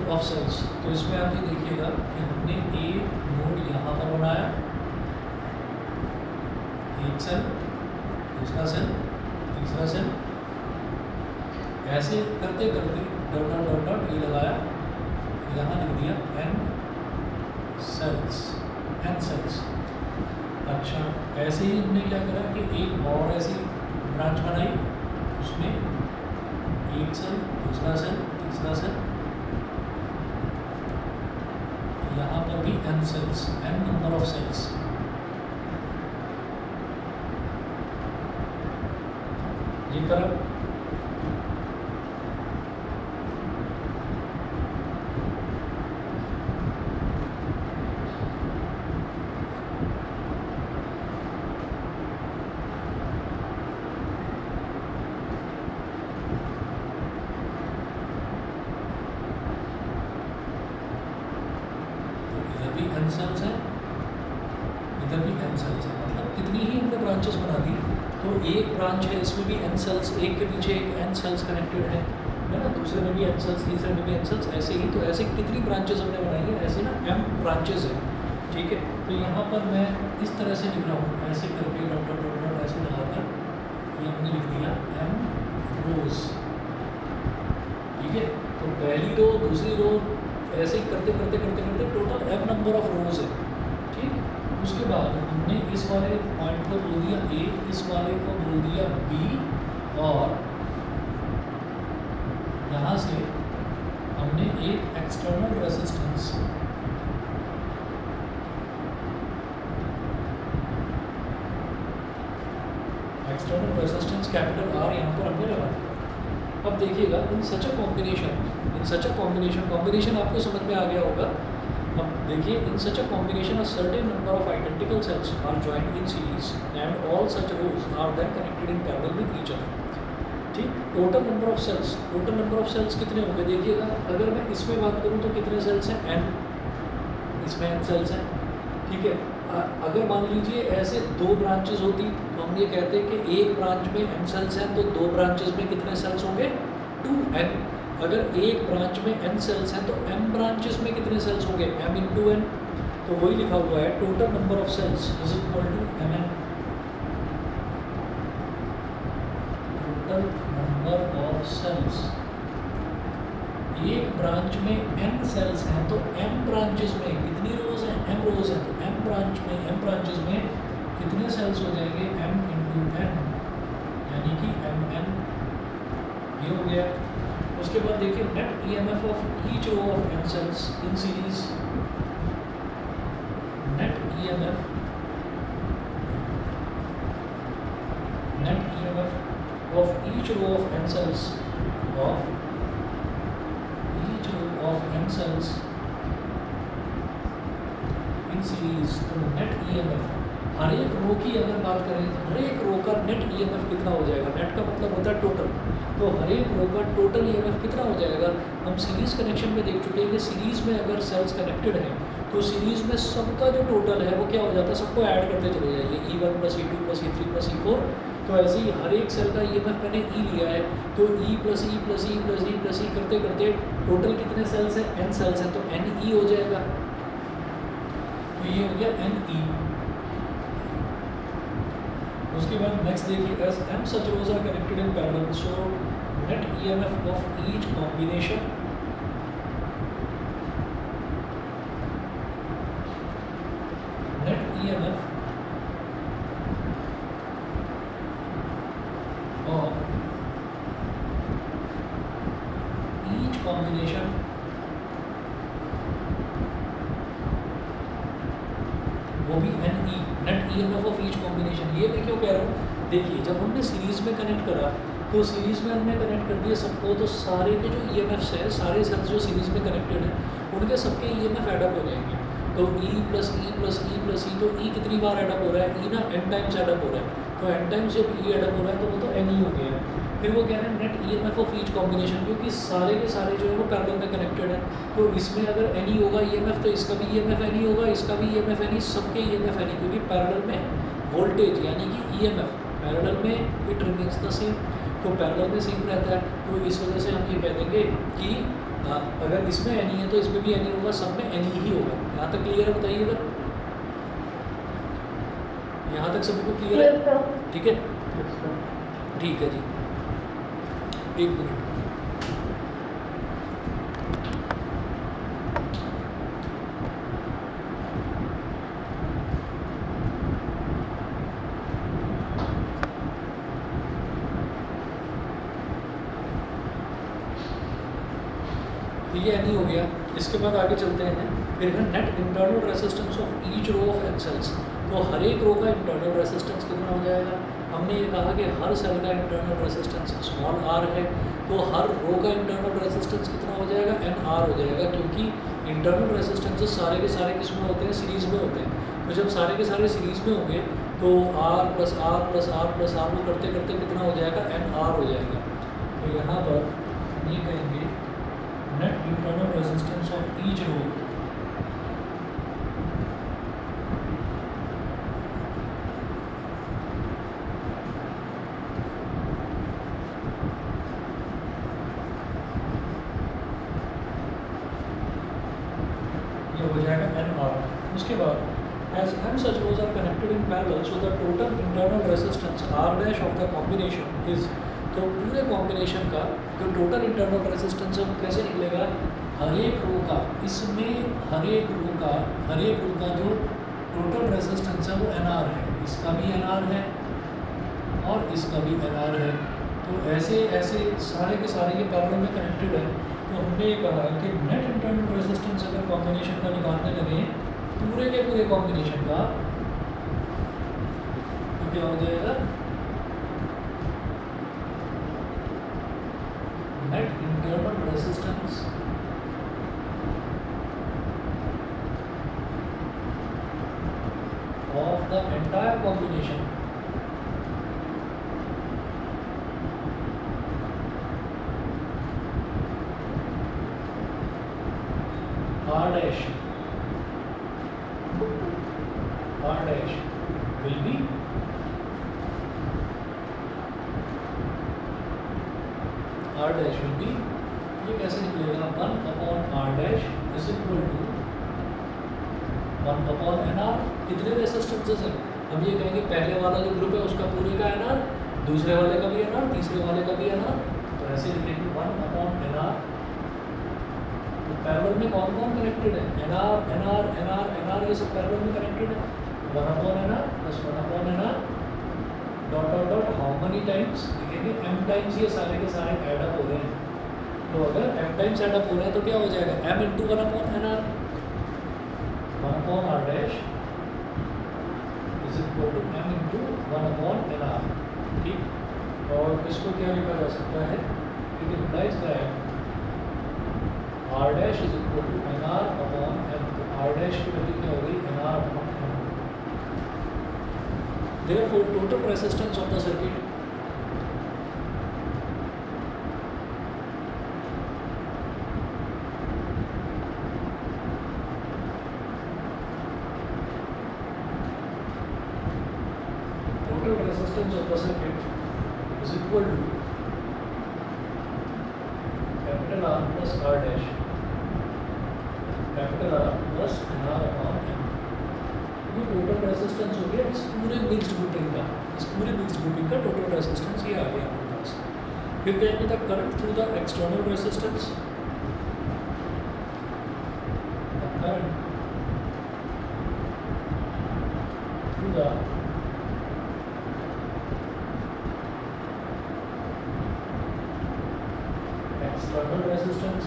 Of sales. तो इसमें आप ये देखिएगा कि हमने एक नोड यहाँ पर बनाया, एक सेल, दूसरा सेल, तीसरा सेल, ऐसे करते करते डॉट डॉट डॉट डॉट ये लगाया, यहाँ लिख दिया n सेल्स, n सेल्स। अच्छा, ऐसे ही हमने क्या करा कि एक और ऐसी ब्रांच बनाई, उसमें एक सेल, दूसरा सेल, तीसरा सेल, यहाँ पर भी n cells, n number of cells. ये तरफ n सेल्स है, इधर भी n सेल्स है, मतलब कितनी ही हमने ब्रांचेस बना दी। तो एक ब्रांच है, इसमें भी n सेल्स, एक के पीछे एक n सेल्स कनेक्टेड है ना, दूसरे में भी n सेल्स, तीसरे में भी n सेल्स, ऐसे ही। तो ऐसे कितनी ब्रांचेस हमने बनाई है, ऐसे ना m ब्रांचेस है, ठीक है। तो यहाँ पर मैं इस तरह से लिख रहा हूँ, ऐसे करके डॉट डॉट डॉट डॉट ऐसे लगाकर ये हमने लिख दिया m रोज, ठीक है। तो पहली रो, दूसरी रो, ऐसे ही करते करते करते करते टोटल m नंबर ऑफ रोज है, ठीक। उसके बाद हमने इस वाले पॉइंट को बोल दिया A, इस वाले को बोल दिया B, और यहाँ से हमने एक एक्सटर्नल रेजिस्टेंस कैपिटल R यहाँ पर हमने लगा दिया। अब देखिएगा इन सच अ कॉम्बिनेशन आपको समझ में आ गया होगा। अब देखिए, in such a combination a certain number of identical cells are joined in series and all such rows are then connected in parallel with each other, ठीक। टोटल नंबर ऑफ सेल्स कितने होंगे देखिएगा। अगर मैं इसमें बात करूँ तो कितने सेल्स हैं, n, इसमें n सेल्स हैं, ठीक है। अगर मान लीजिए ऐसे दो ब्रांचेस होती तो हम ये कहते हैं कि एक ब्रांच में n सेल्स हैं, तो दो ब्रांचेस में कितने सेल्स होंगे, 2n। अगर एक ब्रांच में n सेल्स हैं तो m ब्रांचेस में कितने सेल्स होंगे, m इंटू n। तो वही लिखा हुआ है, total number of cells is equal to mn। Total number of cells, एक ब्रांच में n सेल्स हैं तो m ब्रांचेस में कितनी रोज हैं, m रोज हैं, तो m ब्रांचेस में कितने सेल्स हो जाएंगे, m इंटू n, यानी कि mn। ये हो गया। उसके बाद देखिए net EMF of each row of n cells in series, net EMF of each row of n cells in series. तो नेट ईएमएफ हर एक रो की अगर बात करें तो हर एक रो का नेट ईएमएफ कितना हो जाएगा, नेट का मतलब होता है टोटल, तो हर एक रो का टोटल ईएमएफ कितना हो जाएगा। हम सीरीज कनेक्शन में देख चुके हैं कि सीरीज में अगर सेल्स कनेक्टेड हैं तो सीरीज में सबका जो टोटल है वो क्या हो जाता है, सबको ऐड करते चले जाइए, E1 plus E2 plus E3 plus E4। तो ऐसे ही हर एक सेल का ईएमएफ मैंने E लिया है, तो E plus E plus E plus E plus E करते करते टोटल कितने सेल्स हैं, n सेल्स हैं, तो NE हो जाएगा। तो ये हो गया NE। उसके बाद नेक्स्ट देखिए, as m such rows are connected in parallel, so net EMF of each combination net EMF of each combination वो भी NE, net EMF of each combination. ये मैं क्यों कह रहा हूँ, देखिए जब हमने सीरीज में कनेक्ट करा तो सीरीज में हमने कनेक्ट कर दिया सबको, तो सारे के जो EMFs है, सारे सेल्स जो सीरीज में कनेक्टेड हैं उनके सबके EMF एडअप हो जाएंगे। तो E plus E plus E plus E, तो E कितनी बार एडअप हो रहा है, E ना n टाइम्स एडअप हो रहा है, तो n टाइम्स जब E एडअप हो रहा है तो वो तो NE हो गया। फिर वो कह रहे हैं net EMF of each combination, क्योंकि सारे के सारे जो है वो पैरेलल में कनेक्टेड है, तो इसमें अगर NE होगा EMF तो इसका भी EMF NE होगा, इसका भी EMF NE, सबके EMF NE, क्योंकि पैरेलल में वोल्टेज यानी कि EMF पैरेलल में इट रिमेन्स द सेम, तो पैरेलल में सेम रहता है। तो इस वजह से हम ये कह देंगे कि हाँ, अगर इसमें एनी है तो इसमें भी एनी होगा, सब में एनी ही होगा। यहाँ तक क्लियर है? बताइएगा, यहाँ तक सभी को क्लियर है? ठीक है, ठीक है जी, एक मिनट। ये एनी हो गया। इसके बाद आगे चलते हैं, फिर है net internal resistance of each row of N cells. तो हर एक रो का इंटरनल रेसिस्टेंस कितना हो जाएगा? हमने ये कहा कि हर सेल का इंटरनल रेसिस्टेंस स्मॉल r है, तो हर रो का इंटरनल रेसिस्टेंस कितना हो जाएगा? NR हो जाएगा, क्योंकि इंटरनल रेसिस्टेंसेस सारे के सारे किस में होते हैं? सीरीज़ में होते हैं। तो जब सारे के सारे सीरीज़ में होंगे तो R plus R plus R plus R को करते करते कितना हो जाएगा? NR हो जाएगा। तो यहाँ पर हम ये कहेंगे net internal resistance of each row ये हो जाएगा NR। उसके बाद as m such rows are connected in parallel, so the total internal resistance R dash of the combination is, तो पूरे कॉम्बिनेशन का जो टोटल इंटरनल रेजिस्टेंस है वो कैसे निकलेगा? हर एक रो का, इसमें हर एक रो का जो टोटल रेजिस्टेंस है वो NR है, इसका भी NR है और इसका भी NR है। तो ऐसे ऐसे सारे के सारे ये पैरेलल में कनेक्टेड है। तो हमने ये कहा कि नेट इंटरनल रेजिस्टेंस अगर कॉम्बिनेशन का निकालने लगे पूरे के पूरे कॉम्बिनेशन का, तो क्या हो जाएगा? Net internal resistance of the entire combination R dash will be ये कैसे निकलेगा? 1/R dash is equal to 1/NR। कितने रेजिस्टेंसेस हैं? हम ये कहेंगे पहले वाला जो ग्रुप है उसका पूरे का NR, दूसरे वाले का भी NR, तीसरे वाले का भी NR। तो ऐसे लिखेंगे 1/NR। तो पैरेलल में कौन कौन कनेक्टेड है? NR ये सब पैरेलल में कनेक्टेड है। 1/NR plus 1/NR dot dot dot how many times लिखेंगे? m टाइम्स ये सारे के सारे ऐड अप हो रहे हैं। तो अगर m टाइम्स ऐड अप हो रहे हैं तो क्या हो जाएगा? m into 1/NR 1/R dash is equal to m into 1/NR। ठीक, और इसको क्या लिखा जा सकता है? It implies that R dash is equal to NR upon m। तो R डैश की वैल्यू क्या होगी? NR upon m। Therefore, total resistance of the circuit is equal to capital R plus R dash, capital R plus NR upon M। ये total resistance हो गया इस पूरे mixed grouping का, टोटल रेजिस्टेंस ये आ गया हमारे पास। फिर कहेंगे the current through the external resistance, current through the external resistance.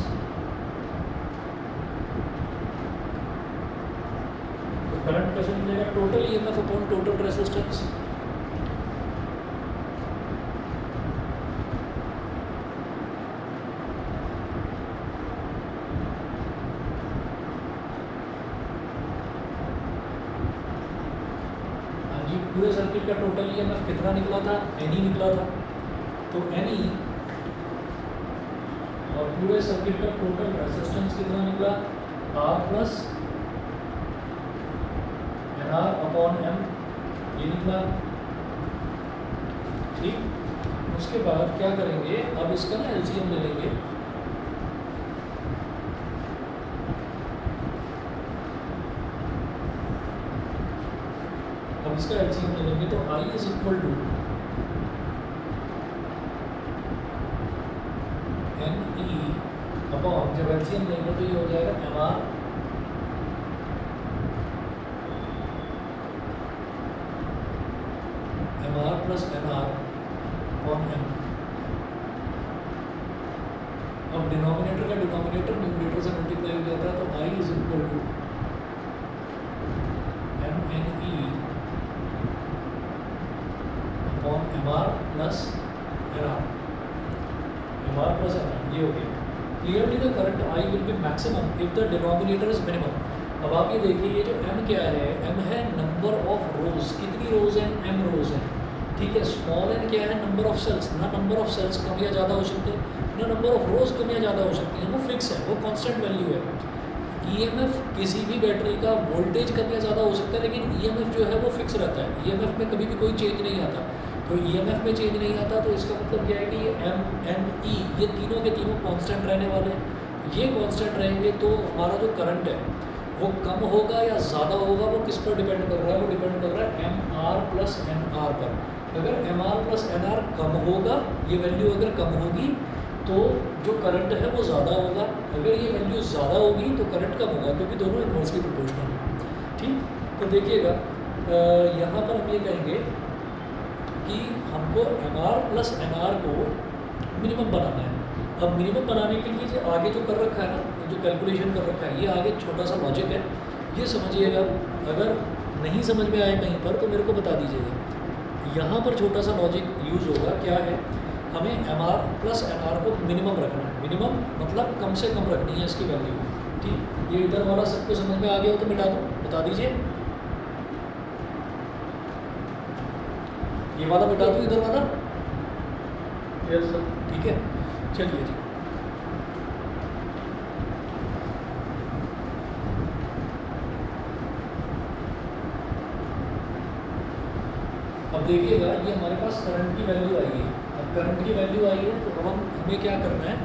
Current कैसे मिलेगा? Total EMF upon total resistance. हाँ जी, पूरे सर्किट का टोटल ईएमएफ कितना निकला था? एनी निकला था। तो एनी और पूरे सर्किट का टोटल रेजिस्टेंस कितना निकला? R plus NR upon M ये निकला। ठीक, उसके बाद क्या करेंगे? अब इसका ना एलसीएम ले लेंगे। इसका एलसीएम ले लेंगे तो I is equal to N E upon, जब एलसीएम लेंगे तो ये हो जाएगा M R plus N R upon M. अब डिनोमिनेटर का डिनोमिनेटर न्यूमरेटर से मल्टीप्लाई हो जाता है तो I is equal to M N E upon M R plus N R, M R plus N R, ये हो गया। Clearly the current I will be maximum if the denominator is minimum. अब आप ये देखिए, ये जो m क्या है, m है नंबर ऑफ रोज, कितनी रोज हैं, m रोज हैं, ठीक है। स्मॉल n क्या है, नंबर ऑफ सेल्स, ना नंबर ऑफ सेल्स कम या ज़्यादा हो सकते हैं, ना नंबर ऑफ रोज कम या ज़्यादा हो सकती है, वो फिक्स है, वो कांस्टेंट वैल्यू है। ईएमएफ किसी भी बैटरी का वोल्टेज कम या ज़्यादा हो सकता है, लेकिन ईएमएफ जो है वो फिक्स रहता है, ईएमएफ में कभी भी कोई चेंज नहीं आता। तो ईएमएफ में चेंज नहीं आता तो इसका मतलब क्या है कि ये एम एन ई ये तीनों के तीनों कांस्टेंट रहने वाले हैं। ये कांस्टेंट रहेंगे तो हमारा जो करंट है वो कम होगा या ज़्यादा होगा, वो किस पर डिपेंड कर रहा है, वो डिपेंड कर रहा है M R plus N R पर। अगर M R plus N R कम होगा, ये वैल्यू अगर कम होगी तो जो करंट है वो ज़्यादा होगा, अगर ये वैल्यू ज़्यादा होगी तो करंट कम होगा, क्योंकि दोनों इनवर्सली प्रोपोर्शनल है। ठीक, तो देखिएगा यहाँ पर हम ये कहेंगे कि हमको M R plus N R को मिनिमम बनाना है। अब मिनिमम बनाने के लिए जो आगे जो कर रखा है ना, जो कैलकुलेशन कर रखा है, ये आगे छोटा सा लॉजिक है, ये समझिएगा। अगर नहीं समझ में आए कहीं पर तो मेरे को बता दीजिएगा। यहाँ पर छोटा सा लॉजिक यूज़ होगा, क्या है, हमें M R plus N R को मिनिमम रखना है। मिनिमम मतलब कम से कम रखनी है इसकी वैल्यू। ठीक, ये इधर वाला सबको समझ में आ गया हो तो मिटा दो, बता दीजिए। ये वाला मिटा दूँ, इधर वाला? Yes sir. ठीक है, चलिए जी। अब देखिएगा, ये हमारे पास करंट की वैल्यू आई है। अब करंट की वैल्यू आई है तो अब हमें क्या करना है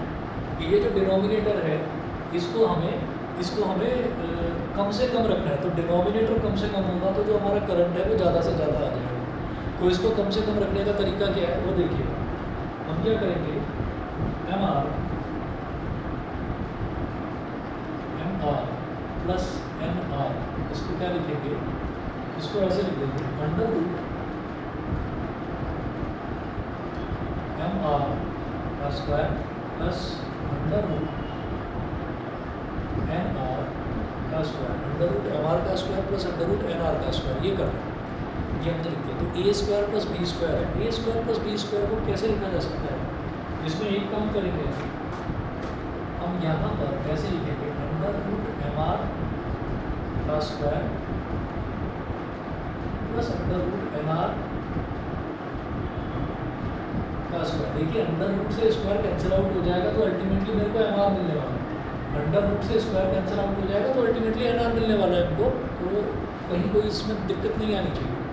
कि ये जो डिनोमिनेटर है इसको हमें कम से कम रखना है। तो डिनोमिनेटर कम से कम होगा तो जो हमारा करंट है वो ज़्यादा से ज़्यादा आ जाएगा। तो इसको कम से कम रखने का तरीका क्या है वो देखिए। हम क्या करेंगे, M R plus N R, इसको क्या लिखेंगे, इसको ऐसे लिख देंगे, अंडर रूट एम आर का square plus under root N R का square, under root M R का square plus under root N R का स्क्वायर, ये कर रहे हैं। ये हमने लिख दिया। तो A square plus B square है। A square plus B square को कैसे लिखा जा सकता है, इसमें एक काम करेंगे हम, यहाँ पर ऐसे लिखेंगे, अंडर रूट एम आर का square plus under root N R का स्क्वायर। देखिए, अंडर रूट से स्क्वायर कैंसिल आउट हो जाएगा तो अल्टीमेटली मेरे को एम आर मिलने वाला है। अंडर रूट से स्क्वायर कैंसिल आउट हो जाएगा तो अल्टीमेटली एन आर मिलने वाला है हमको। तो कहीं कोई इसमें दिक्कत नहीं आनी चाहिए।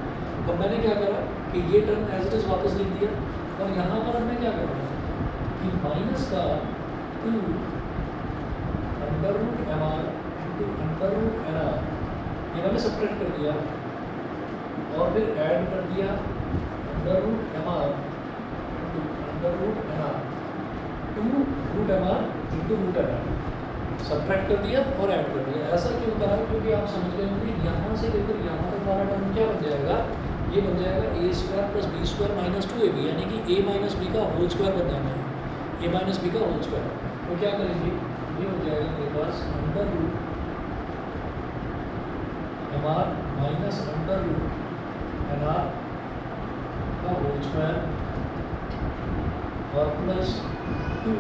अब मैंने क्या करा कि ये टर्म एज इट इज वापस लिख दिया, और यहाँ पर हमने क्या करना है कि माइनस का 2 under root M R into under root N R, ये मैंने सब्ट्रैक्ट कर दिया, और फिर ऐड कर दिया under root M R into under root N R, 2 root M R into root N R, subtract कर दिया और ऐड कर दिया। ऐसा क्यों करा, क्योंकि आप समझ गए होंगे यहाँ से लेकर यहाँ तक हमारा टर्म क्या बन जाएगा, ये बन जाएगा A square plus B square minus 2ab, यानी कि ए माइनस बी का होल स्क्वायर बन जाना है, ए माइनस बी का होल स्क्वायर। तो क्या करेंगे, ये हो जाएगा मेरे पास under root M R minus under root N R का होल स्क्वायर और plus 2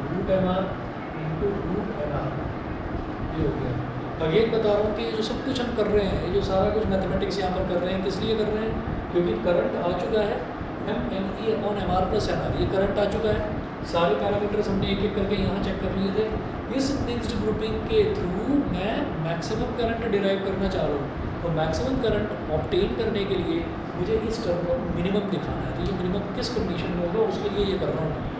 root M R into root N R, ये हो गया। अगेन बता रहा हूँ कि जो सब कुछ हम कर रहे हैं, ये जो सारा कुछ मैथमेटिक्स यहाँ पर कर रहे हैं, किस लिए कर रहे हैं, क्योंकि करंट आ चुका है M N E upon M R plus N R, ये करंट आ चुका है। सारे पैरामीटर्स हमने एक एक करके यहाँ चेक कर लिए थे। इस मिक्स्ड ग्रुपिंग के थ्रू मैं मैक्सिमम करंट डिराइव करना चाह रहा हूँ। तो मैक्सिमम करंट ऑब्टेन करने के लिए मुझे इस टर्म को मिनिमम दिखाना है। तो ये मिनिमम किस कंडीशन में होगा उसके लिए ये कर रहा हूँ मैं।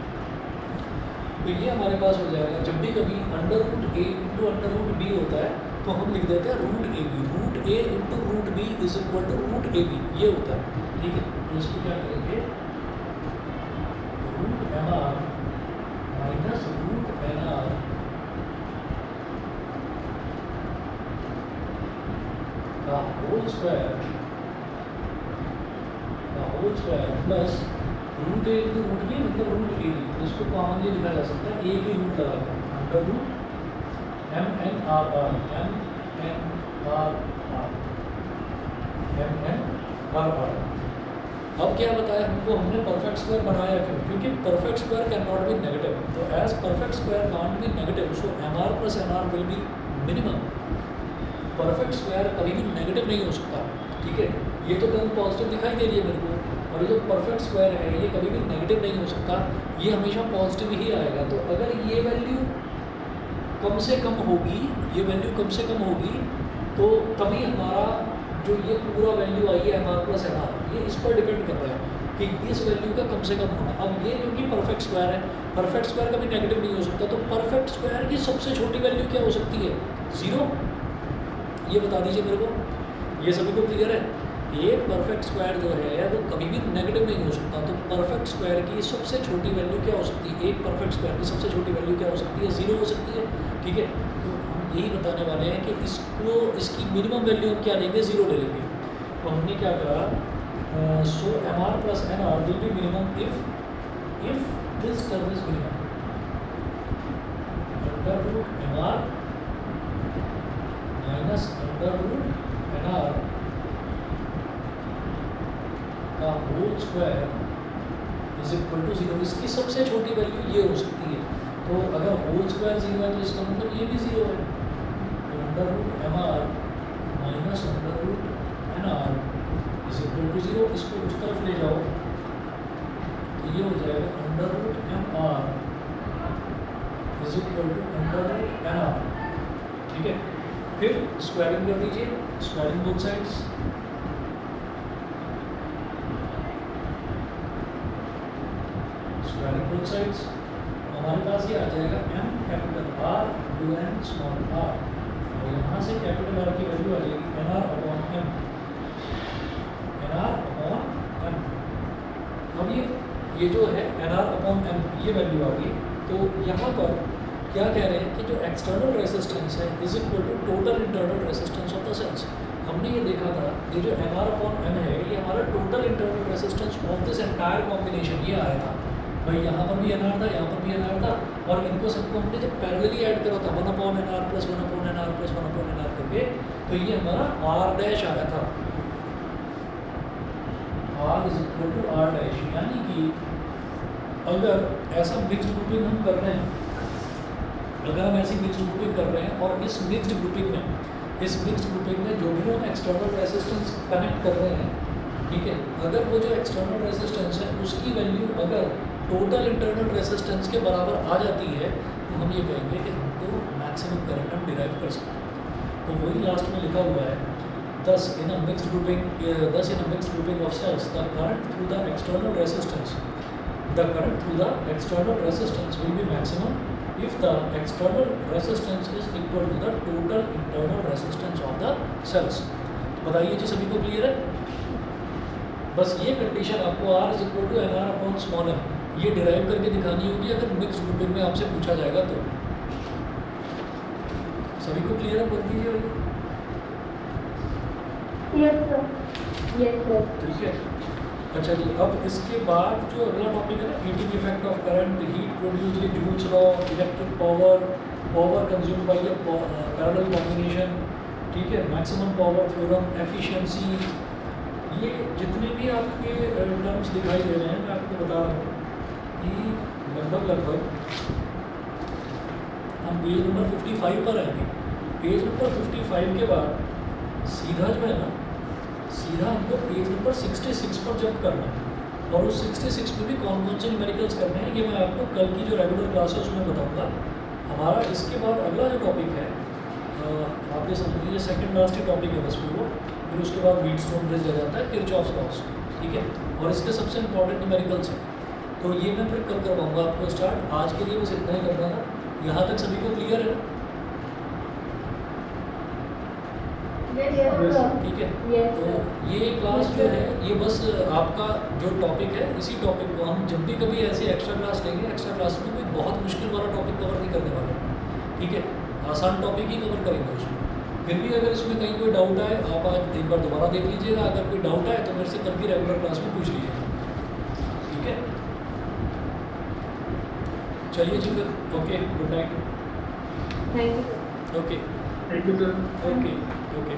तो ये हमारे पास हो जाएगा, जब भी कभी under root A into under root B होता है तो हम लिख देते हैं root A B, root A into root B is equal to root A B, ये होता है। ठीक है, तो इसको क्या करेंगे, root N R minus root N R का whole square plus root A into root B मतलब रूट ए बी, इसको कॉमनली लिखा जा सकता है ए की रूट लगाकर under root M N R R, M N R R, M N R R. अब क्या बताया हमको, हमने परफेक्ट स्क्वायर बनाया क्यों, क्योंकि perfect square can not be negative, तो as perfect square can't be negative so M R plus N R will be minimum. Perfect square कभी भी नेगेटिव नहीं हो सकता। ठीक है, ये तो टर्म पॉजिटिव दिखाई दे रही है मेरे को, और ये जो परफेक्ट स्क्वायर है ये कभी भी नेगेटिव नहीं हो सकता, ये हमेशा पॉजिटिव ही आएगा। तो अगर ये वैल्यू कम से कम होगी, ये वैल्यू कम से कम होगी, तो तभी हमारा जो ये पूरा वैल्यू आई है M R plus N R, ये इस पर डिपेंड कर रहा है कि इस वैल्यू का कम से कम होना। अब ये क्योंकि परफेक्ट स्क्वायर है, परफेक्ट स्क्वायर कभी नेगेटिव नहीं हो सकता, तो परफेक्ट स्क्वायर की सबसे छोटी वैल्यू क्या हो सकती है, 0। ये बता दीजिए मेरे को, ये सभी को क्लियर है। एक परफेक्ट स्क्वायर जो है वो कभी भी नेगेटिव नहीं हो सकता, तो परफेक्ट स्क्वायर की सबसे छोटी वैल्यू क्या हो सकती है, एक परफेक्ट स्क्वायर की सबसे छोटी वैल्यू क्या हो सकती है, 0 हो सकती है। ठीक है, तो हम यही बताने वाले हैं कि इसको, इसकी मिनिमम वैल्यू हम क्या लेंगे, 0 ले लेंगे। तो हमने क्या करा, so M R plus N R will be minimum if this term is minimum, under root M R minus under root N R का whole square is equal to 0। इसकी सबसे छोटी वैल्यू ये हो सकती है, तो अगर होल स्क्वायर 0 है तो इसका मतलब ये भी 0 है। तो under root M R minus under root N R is equal to 0। इसको उस तरफ ले जाओ तो ये हो जाएगा under root M R is equal to under root N R. ठीक है, फिर स्क्वायरिंग कर दीजिए, squaring both sides, squaring both sides, हमारे पास ये आ जाएगा m capital R u n small r, और यहाँ से कैपिटल R की वैल्यू आ जाएगी N R upon M, N R upon M. अब ये जो है एन आर अपॉन एम, ये वैल्यू आ गई। तो यहाँ पर क्या कह रहे हैं कि जो एक्सटर्नल रेसिस्टेंस है is equal to total internal resistance of the cells. हमने ये देखा था, ये जो एन आर अपॉन एम है ये हमारा total internal resistance of this entire combination ये आया था। भाई यहाँ पर भी एन आर था, यहाँ पर भी एन आर था, और इनको सबको हमने जब पैरेलली ऐड करा था 1 upon N R plus 1 upon N R plus 1 upon N R करके, तो ये हमारा आर डैश आया था, R is equal to R dash. यानी कि अगर ऐसा मिक्स्ड ग्रुपिंग हम कर रहे हैं, अगर हम ऐसी मिक्स्ड ग्रुपिंग कर रहे हैं और इस मिक्स्ड ग्रुपिंग में जो भी हम एक्सटर्नल रेसिस्टेंस कनेक्ट कर रहे हैं, ठीक है, अगर वो जो एक्सटर्नल रेसिस्टेंस है उसकी वैल्यू अगर टोटल इंटरनल रेसिस्टेंस के बराबर आ जाती है, तो हम ये कहेंगे कि हमको मैक्सिमम करंट हम डिराइव कर सकते हैं। तो वही लास्ट में लिखा हुआ है, thus in a mixed grouping of cells, the current through the external resistance will be maximum if the external resistance is equal to the total internal resistance of the cells। बताइए जी, सभी को clear है? बस ये condition आपको R is equal to N R upon small M ये derive करके दिखानी होगी अगर मिक्स ग्रुपिंग में आपसे पूछा जाएगा तो। सभी को क्लियर है? बोल दीजिए भाई। Yes sir, yes sir. ठीक है, अच्छा जी। अब इसके बाद जो अगला टॉपिक है ना, heating effect of current, heat produced in joules law, electric power consumed by a parallel combination, ठीक है, मैक्सिमम पावर थ्योरम, एफिशिएंसी, ये जितने भी आपके टर्म्स दिखाई दे रहे हैं मैं आपको बता रहा हूँ कि लगभग हम पेज नंबर 55 पर आएंगे। पेज नंबर 55 के बाद सीधा जो है ना, सीधा हमको पेज नंबर 66 पर जंप करना है, और उस 66 में भी कौन कौन से न्यूमेरिकल्स करने हैं ये मैं आपको कल की जो रेगुलर क्लास है उसमें बताऊंगा। हमारा इसके बाद अगला जो टॉपिक है, आप ये समझ लीजिए सेकेंड लास्ट ही टॉपिक है बस वो, फिर उसके बाद व्हीटस्टोन ब्रिज आ जाता है, किरचॉफ्स लॉस, ठीक है, और इसके सबसे इंपॉर्टेंट न्यूमेरिकल्स हैं। तो ये मैं फिर कल करवाऊंगा आपको स्टार्ट। आज के लिए बस इतना ही करना था। यहाँ तक सभी को क्लियर है ना? Yes, sir. ठीक है? Yes, तो sir. ये क्लास जो है ये बस आपका जो टॉपिक है इसी टॉपिक को हम जब भी कभी ऐसे एक्स्ट्रा क्लास लेंगे, एक्स्ट्रा क्लास में कोई बहुत मुश्किल वाला टॉपिक कवर नहीं करने वाले, ठीक है? आसान टॉपिक ही कवर करेंगे उसमें। फिर भी अगर इसमें कहीं कोई डाउट आए आप आज एक बार दोबारा देख लीजिएगा, अगर कोई डाउट आए तो मेरे से कल की रेगुलर क्लास में पूछ लीजिएगा, ठीक है? चलिए जी फिर, okay, good night. Thank you, sir. Okay Thank you, sir. Okay okay.